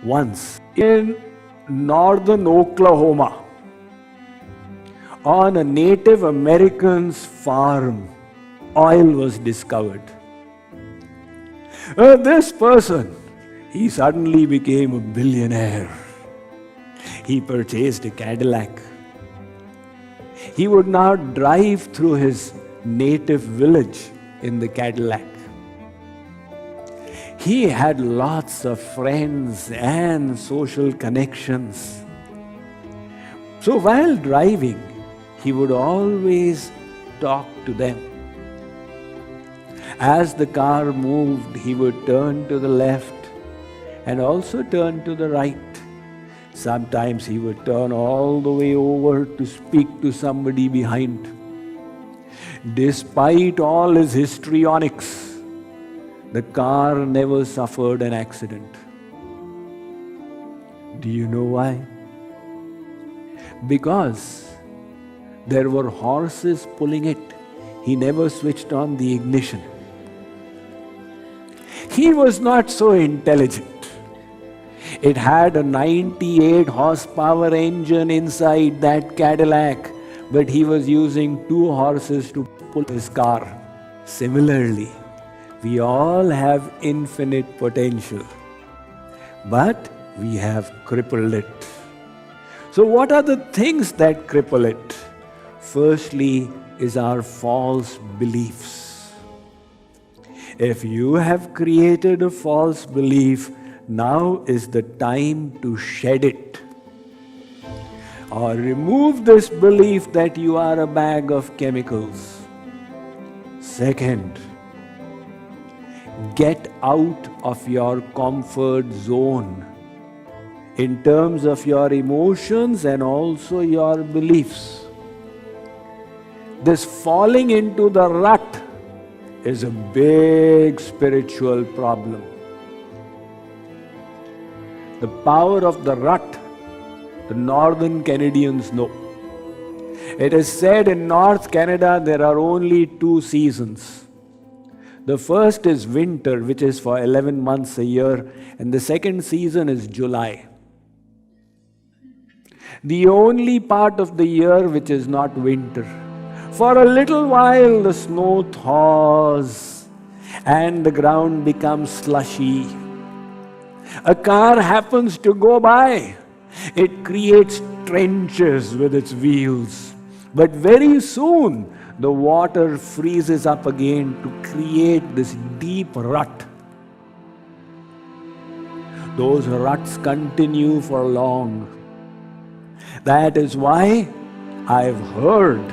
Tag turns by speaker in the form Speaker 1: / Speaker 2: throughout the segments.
Speaker 1: Once in northern Oklahoma, on a Native American's farm, oil was discovered. This person, he suddenly became a billionaire. He purchased a Cadillac. He would now drive through his native village in the Cadillac. He had lots of friends and social connections. So while driving, he would always talk to them. As the car moved, he would turn to the left and also turn to the right. Sometimes he would turn all the way over to speak to somebody behind. Despite all his histrionics, the car never suffered an accident. Do you know why? Because there were horses pulling it. He never switched on the ignition. He was not so intelligent. It had a 98 horsepower engine inside that Cadillac, but he was using 2 horses to pull his car. Similarly, we all have infinite potential, but we have crippled it. So what are the things that cripple it? Firstly is our false beliefs. If you have created a false belief, now is the time to shed it. Or remove this belief that you are a bag of chemicals. Second, get out of your comfort zone in terms of your emotions and also your beliefs. This falling into the rut is a big spiritual problem. The power of the rut, the northern Canadians know. It is said in North Canada there are only 2 seasons. The first is winter, which is for 11 months a year, and the second season is July. The only part of the year which is not winter. For a little while the snow thaws and the ground becomes slushy. A car happens to go by. It creates trenches with its wheels. But very soon the water freezes up again to create this deep rut. Those ruts continue for long. That is why I've heard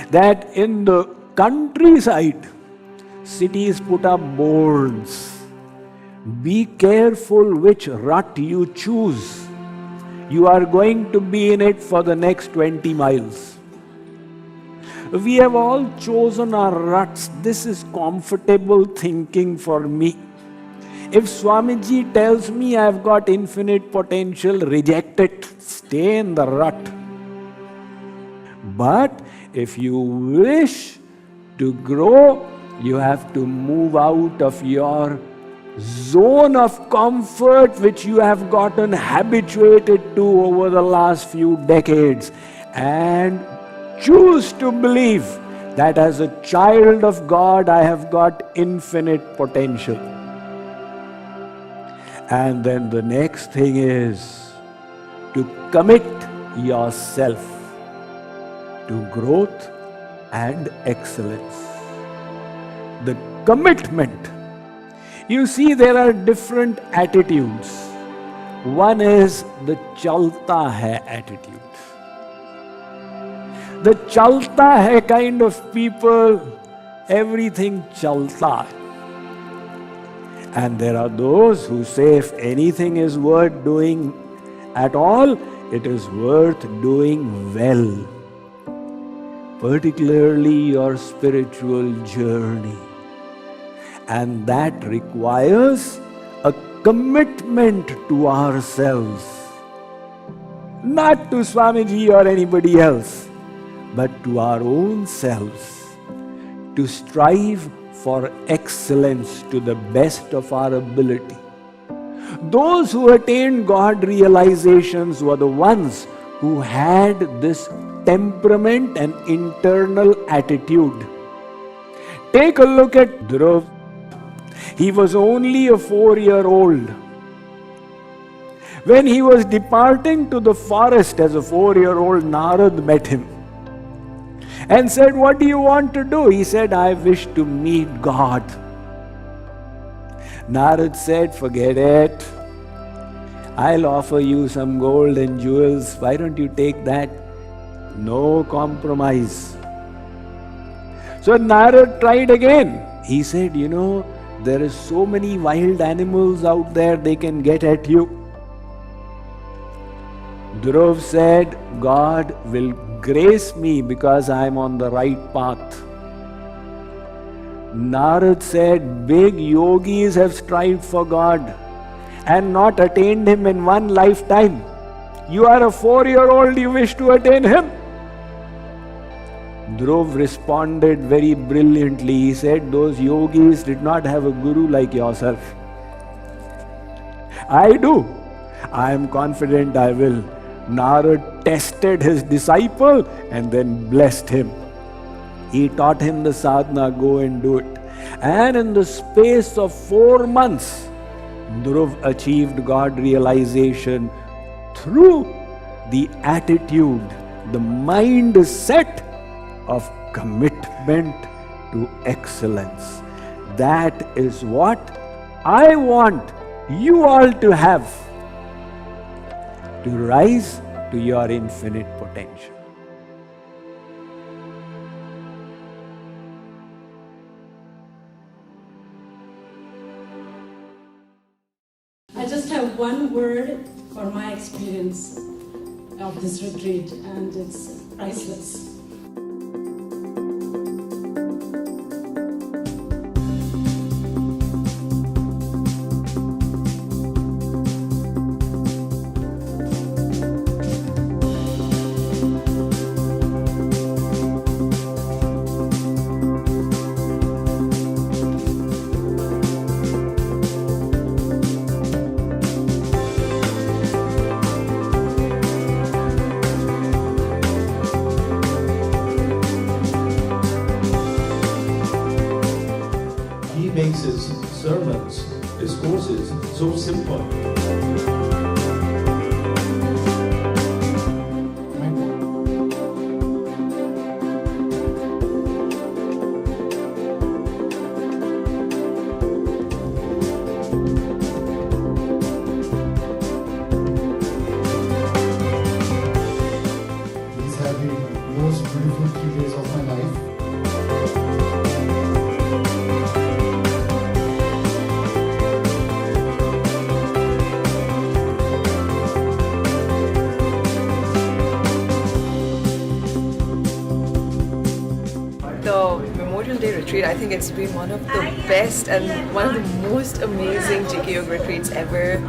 Speaker 1: that in the countryside, cities put up boards. Be careful which rut you choose. You are going to be in it for the next 20 miles. We have all chosen our ruts. This is comfortable thinking for me. If Swamiji tells me I've got infinite potential, reject it. Stay in the rut. But if you wish to grow, you have to move out of your zone of comfort which you have gotten habituated to over the last few decades and choose to believe that as a child of God I have got infinite potential. And then the next thing is to commit yourself to growth and excellence. The commitment. You see, there are different attitudes. One is the chalta hai attitude. The chalta hai kind of people, everything chalta. And there are those who say if anything is worth doing at all, it is worth doing well. Particularly your spiritual journey. And that requires a commitment to ourselves. Not to Swamiji or anybody else, but to our own selves. To strive for excellence to the best of our ability. Those who attained God realizations were the ones who had this temperament and internal attitude. Take a look at Dhruva. He was only a 4-year-old. When he was departing to the forest as a 4-year-old, Narad met him and said, "What do you want to do?" He said, "I wish to meet God." Narad said, "Forget it. I'll offer you some gold and jewels. Why don't you take that?" No compromise. So Narad tried again. He said, there is so many wild animals out there, they can get at you. Dhruva said, "God will grace me because I am on the right path." Narad said, "Big yogis have strived for God and not attained Him in one lifetime. You are a 4-year-old, you wish to attain Him?" Dhruva responded very brilliantly. He said, "Those yogis did not have a guru like yourself. I do. I am confident I will." Narad tested his disciple and then blessed him. He taught him the sadhana, go and do it. And in the space of 4 months, Dhruva achieved God realization through the attitude, the mindset of commitment to excellence. That is what I want you all to have to rise to your infinite potential.
Speaker 2: I just have one word for my experience of this retreat, and it's priceless.
Speaker 3: Makes his sermons, his courses so simple.
Speaker 4: These have been the most beautiful 3 days of my life.
Speaker 5: The Memorial Day retreat, I think it's been one of the best and one of the most amazing JKYog retreats ever.